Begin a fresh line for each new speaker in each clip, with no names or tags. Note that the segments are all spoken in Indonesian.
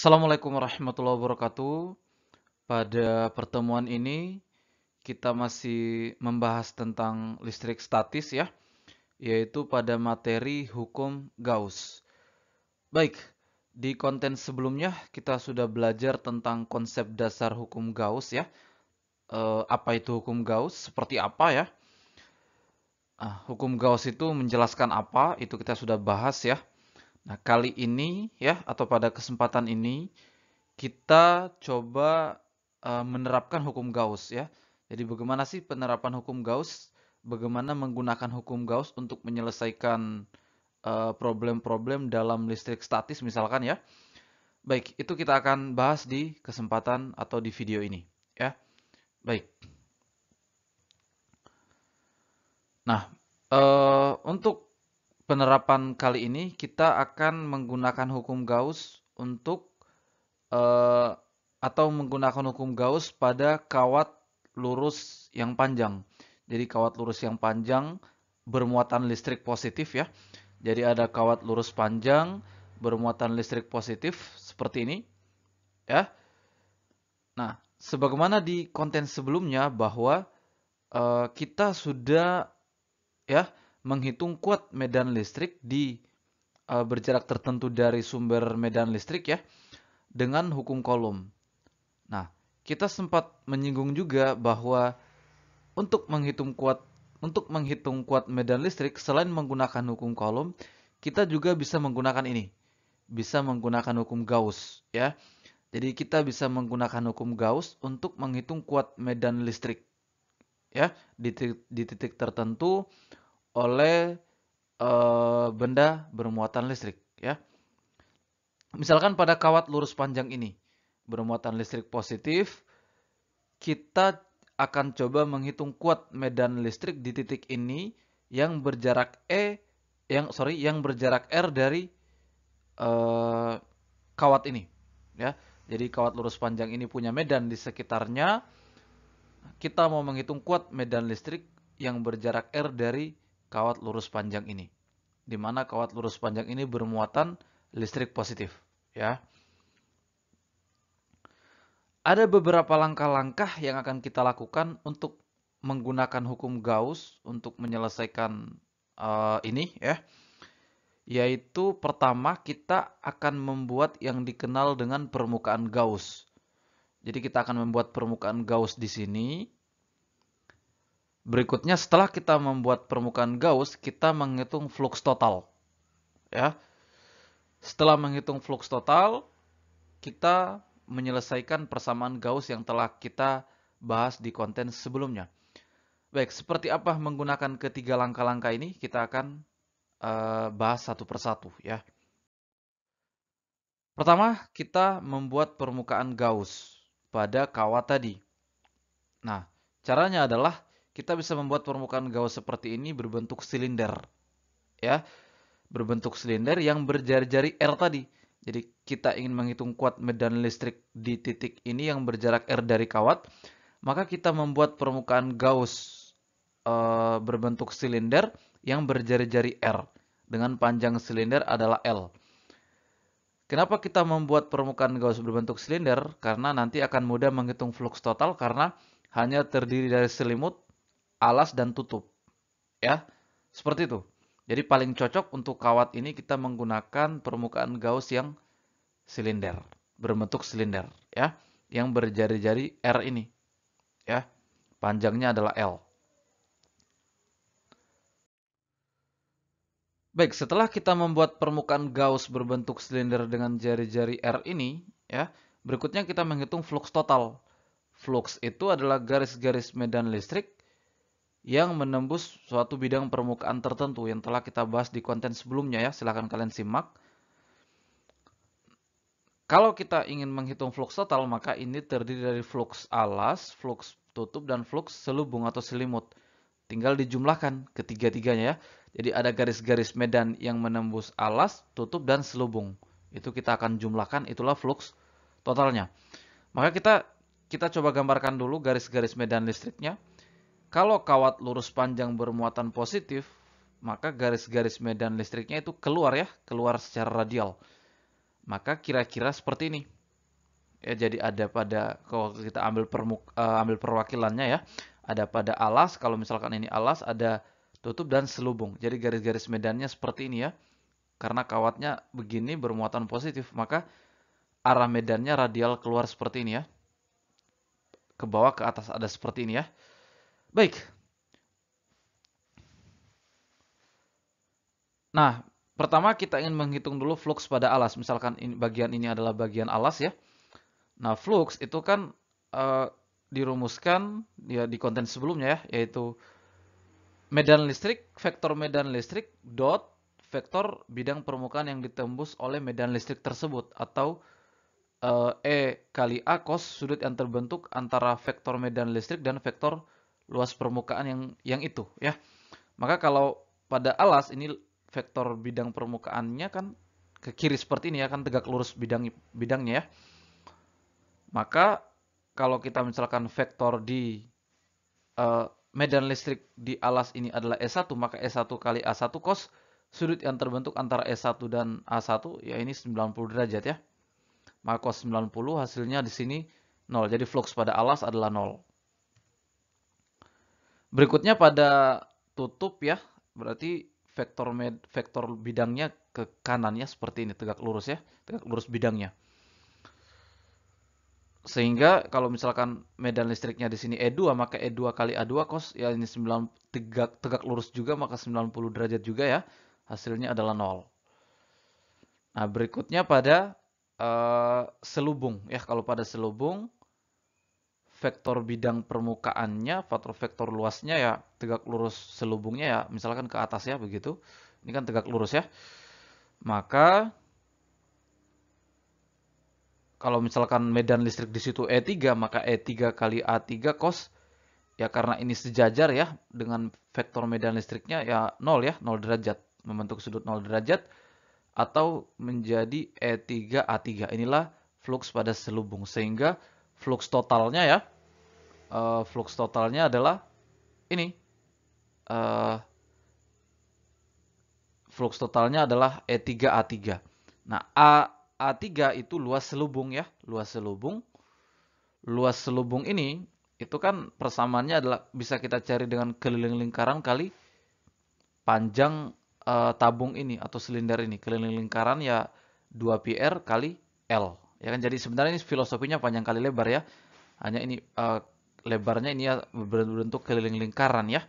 Assalamualaikum warahmatullahi wabarakatuh. Pada pertemuan ini kita masih membahas tentang listrik statis ya, yaitu pada materi hukum Gauss. Baik, di konten sebelumnya kita sudah belajar tentang konsep dasar hukum Gauss ya. Apa itu hukum Gauss? Seperti apa ya? Hukum Gauss itu menjelaskan apa? Itu kita sudah bahas ya. Nah, kali ini ya, atau pada kesempatan ini kita coba menerapkan hukum Gauss ya. Jadi bagaimana sih penerapan hukum Gauss? Bagaimana menggunakan hukum Gauss untuk menyelesaikan problem-problem dalam listrik statis misalkan ya. Baik, itu kita akan bahas di kesempatan atau di video ini ya. Baik. Nah, untuk penerapan kali ini kita akan menggunakan hukum Gauss untuk eh, atau menggunakan hukum Gauss pada kawat lurus yang panjang. Jadi kawat lurus yang panjang bermuatan listrik positif ya. Jadi ada kawat lurus panjang bermuatan listrik positif seperti ini ya. Nah, sebagaimana di konten sebelumnya bahwa kita sudah ya menghitung kuat medan listrik di berjarak tertentu dari sumber medan listrik ya dengan hukum Coulomb. Nah, kita sempat menyinggung juga bahwa untuk menghitung kuat medan listrik selain menggunakan hukum Coulomb, kita juga bisa menggunakan ini. Bisa menggunakan hukum Gauss ya. Jadi kita bisa menggunakan hukum Gauss untuk menghitung kuat medan listrik ya di titik tertentu oleh benda bermuatan listrik ya. Misalkan pada kawat lurus panjang ini bermuatan listrik positif, kita akan coba menghitung kuat medan listrik di titik ini yang berjarak yang berjarak R dari kawat ini ya. Jadi kawat lurus panjang ini punya medan di sekitarnya. Kita mau menghitung kuat medan listrik yang berjarak R dari kawat lurus panjang ini. Di mana kawat lurus panjang ini bermuatan listrik positif ya. Ada beberapa langkah-langkah yang akan kita lakukan untuk menggunakan hukum Gauss untuk menyelesaikan ini ya. Yaitu pertama kita akan membuat yang dikenal dengan permukaan Gauss. Jadi kita akan membuat permukaan Gauss di sini. Berikutnya setelah kita membuat permukaan Gauss, kita menghitung flux total. Ya. Setelah menghitung flux total, kita menyelesaikan persamaan Gauss yang telah kita bahas di konten sebelumnya. Baik, seperti apa menggunakan ketiga langkah-langkah ini? Kita akan bahas satu persatu ya. Pertama, kita membuat permukaan Gauss pada kawat tadi. Nah, caranya adalah kita bisa membuat permukaan Gauss seperti ini berbentuk silinder. Ya, berbentuk silinder yang berjari-jari R tadi. Jadi kita ingin menghitung kuat medan listrik di titik ini yang berjarak R dari kawat, maka kita membuat permukaan Gauss berbentuk silinder yang berjari-jari R dengan panjang silinder adalah L. Kenapa kita membuat permukaan Gauss berbentuk silinder? Karena nanti akan mudah menghitung flux total karena hanya terdiri dari selimut, alas, dan tutup. Ya, seperti itu. Jadi paling cocok untuk kawat ini kita menggunakan permukaan Gauss yang silinder, berbentuk silinder, ya, yang berjari-jari R ini, ya, panjangnya adalah L. Baik, setelah kita membuat permukaan Gauss berbentuk silinder dengan jari-jari R ini, ya, berikutnya kita menghitung flux total. Flux itu adalah garis-garis medan listrik yang menembus suatu bidang permukaan tertentu yang telah kita bahas di konten sebelumnya ya. Silahkan kalian simak. Kalau kita ingin menghitung flux total, maka ini terdiri dari flux alas, flux tutup, dan flux selubung atau selimut. Tinggal dijumlahkan ketiga-tiganya ya. Jadi ada garis-garis medan yang menembus alas, tutup, dan selubung. Itu kita akan jumlahkan, itulah flux totalnya. Maka kita coba gambarkan dulu garis-garis medan listriknya. Kalau kawat lurus panjang bermuatan positif, maka garis-garis medan listriknya itu keluar ya, keluar secara radial. Maka kira-kira seperti ini. Ya, jadi ada pada kalau kita ambil perwakilannya ya, ada pada alas. Kalau misalkan ini alas, ada tutup dan selubung. Jadi garis-garis medannya seperti ini ya. Karena kawatnya begini bermuatan positif, maka arah medannya radial keluar seperti ini ya. Ke bawah ke atas ada seperti ini ya. Baik. Nah, pertama kita ingin menghitung dulu flux pada alas. Misalkan bagian ini adalah bagian alas ya. Nah, flux itu kan dirumuskan ya di konten sebelumnya ya, yaitu medan listrik, vektor medan listrik dot vektor bidang permukaan yang ditembus oleh medan listrik tersebut, atau E kali A cos sudut yang terbentuk antara vektor medan listrik dan vektor luas permukaan yang itu ya. Maka kalau pada alas ini vektor bidang permukaannya kan ke kiri seperti ini ya, kan tegak lurus bidangnya ya. Maka kalau kita misalkan vektor di medan listrik di alas ini adalah E1, maka E1 kali A1 cos sudut yang terbentuk antara E1 dan A1 ya ini 90 derajat ya. Maka cos 90 hasilnya di sini 0. Jadi flux pada alas adalah 0. Berikutnya pada tutup ya, berarti vektor bidangnya ke kanannya seperti ini, tegak lurus ya, tegak lurus bidangnya. Sehingga kalau misalkan medan listriknya di sini E2, maka E2 kali A2 cos ya ini 9 tegak lurus juga, maka 90 derajat juga ya. Hasilnya adalah 0. Nah, berikutnya pada selubung ya. Kalau pada selubung vektor bidang permukaannya, vektor luasnya ya tegak lurus selubungnya ya, misalkan ke atas ya begitu. Ini kan tegak lurus ya. Maka kalau misalkan medan listrik di situ E3, maka E3 kali A3 cos ya, karena ini sejajar ya dengan vektor medan listriknya ya 0 ya, 0 derajat, membentuk sudut 0 derajat, atau menjadi E3A3. Inilah flux pada selubung. Sehingga flux totalnya ya, flux totalnya adalah ini. Flux totalnya adalah E3A3. Nah, A3 itu luas selubung ya, luas selubung. Luas selubung ini itu kan persamaannya adalah bisa kita cari dengan keliling lingkaran kali panjang tabung ini atau silinder ini. Keliling lingkaran ya 2πr kali L. Ya kan, jadi sebenarnya ini filosofinya panjang kali lebar ya. Hanya ini lebarnya ini ya berbentuk keliling lingkaran ya.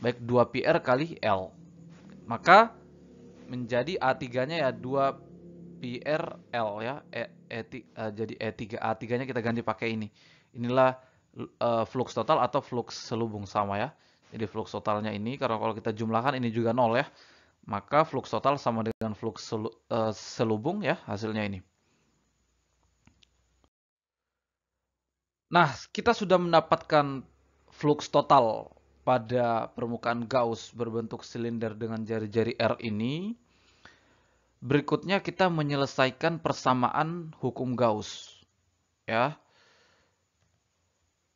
Baik 2πr kali L. Maka menjadi A3-nya ya 2πrL ya. Jadi E3A3-nya kita ganti pakai ini. Inilah flux total atau flux selubung sama ya. Jadi flux totalnya ini, karena kalau kita jumlahkan ini juga 0 ya. Maka flux total sama dengan flux selubung ya, hasilnya ini. Nah, kita sudah mendapatkan flux total pada permukaan Gauss berbentuk silinder dengan jari-jari R ini. Berikutnya kita menyelesaikan persamaan hukum Gauss. Ya.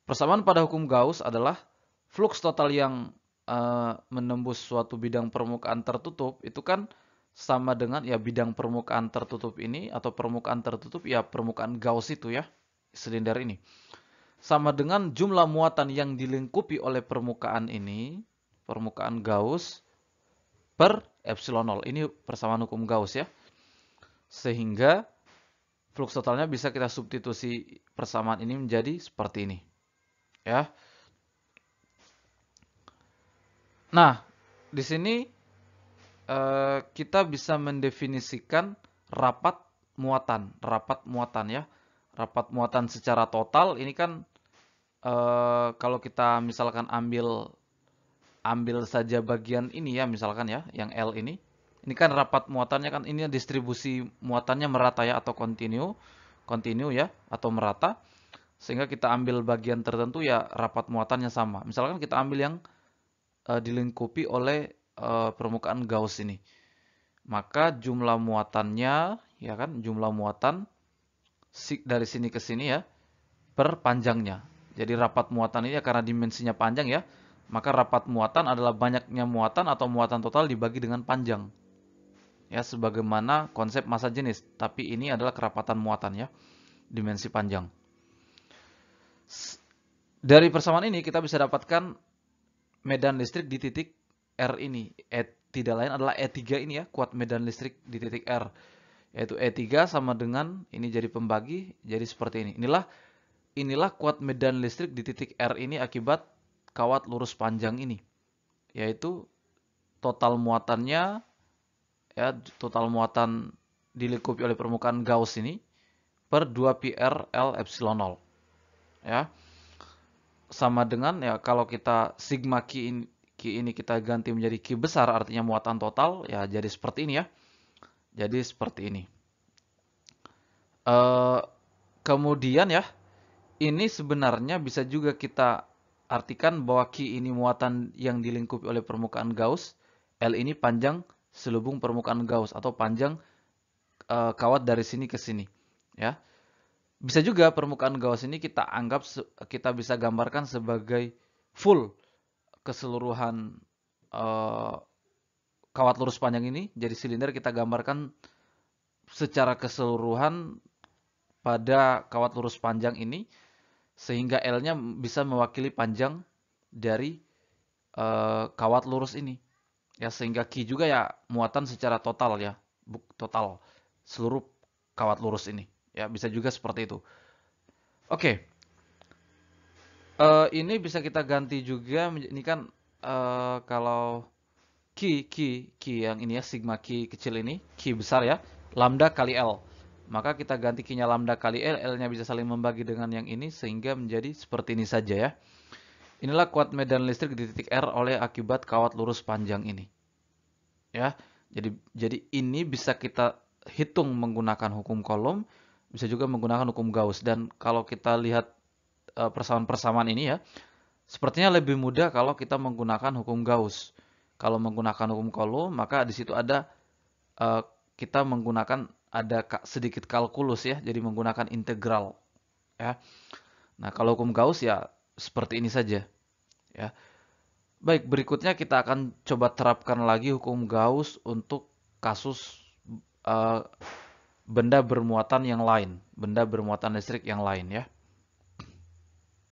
Persamaan pada hukum Gauss adalah flux total yang menembus suatu bidang permukaan tertutup itu kan sama dengan ya bidang permukaan tertutup ini, atau permukaan tertutup ya permukaan Gauss itu ya, silinder ini. Sama dengan jumlah muatan yang dilingkupi oleh permukaan ini, permukaan Gauss per epsilon 0. Ini persamaan hukum Gauss ya. Sehingga flux totalnya bisa kita substitusi persamaan ini menjadi seperti ini. Ya. Nah, di sini kita bisa mendefinisikan rapat muatan ya. Rapat muatan secara total ini kan kalau kita misalkan ambil saja bagian ini ya, misalkan ya, yang L ini. Ini kan rapat muatannya kan, ini distribusi muatannya merata ya, atau kontinu ya, atau merata. Sehingga kita ambil bagian tertentu ya rapat muatannya sama. Misalkan kita ambil yang dilingkupi oleh permukaan Gauss ini. Maka jumlah muatannya ya kan, jumlah muatan dari sini ke sini ya per panjangnya. Jadi rapat muatan ini ya karena dimensinya panjang ya, maka rapat muatan adalah banyaknya muatan atau muatan total dibagi dengan panjang. Ya, sebagaimana konsep massa jenis, tapi ini adalah kerapatan muatan ya. dimensi panjang. Dari persamaan ini kita bisa dapatkan medan listrik di titik R ini. Tidak lain adalah E3 ini ya, kuat medan listrik di titik R. Yaitu E3 sama dengan, ini jadi pembagi, jadi seperti ini. Inilah kuat medan listrik di titik R ini akibat kawat lurus panjang ini. Yaitu total muatannya, ya, total muatan dilingkupi oleh permukaan Gauss ini per 2πr L epsilon 0. Ya. Sama dengan, ya, kalau kita sigma Q ini kita ganti menjadi Q besar, artinya muatan total, ya jadi seperti ini ya. Jadi seperti ini. Kemudian ya, ini sebenarnya bisa juga kita artikan bahwa Q ini muatan yang dilingkupi oleh permukaan Gauss, L ini panjang selubung permukaan Gauss atau panjang kawat dari sini ke sini, ya. Bisa juga permukaan Gauss ini kita anggap, kita bisa gambarkan sebagai full keseluruhan kawat lurus panjang ini. Jadi silinder kita gambarkan secara keseluruhan pada kawat lurus panjang ini, sehingga L-nya bisa mewakili panjang dari kawat lurus ini. Ya, sehingga Q juga ya muatan secara total ya, total seluruh kawat lurus ini. Ya, bisa juga seperti itu. Oke. Ini bisa kita ganti juga, ini kan kalau Q yang ini ya, sigma Q kecil ini, Q besar ya, lambda kali L. Maka kita ganti Q-nya lambda kali L, L-nya bisa saling membagi dengan yang ini, sehingga menjadi seperti ini saja ya. Inilah kuat medan listrik di titik R oleh akibat kawat lurus panjang ini. Ya, jadi ini bisa kita hitung menggunakan hukum Coulomb, bisa juga menggunakan hukum Gauss. Dan kalau kita lihat persamaan-persamaan ini ya, sepertinya lebih mudah kalau kita menggunakan hukum Gauss. Kalau menggunakan hukum Coulomb, maka di situ ada kita menggunakan sedikit kalkulus ya, jadi menggunakan integral ya. Nah, kalau hukum Gauss ya seperti ini saja ya. Baik, berikutnya kita akan coba terapkan lagi hukum Gauss untuk kasus benda bermuatan yang lain, benda bermuatan listrik yang lain ya.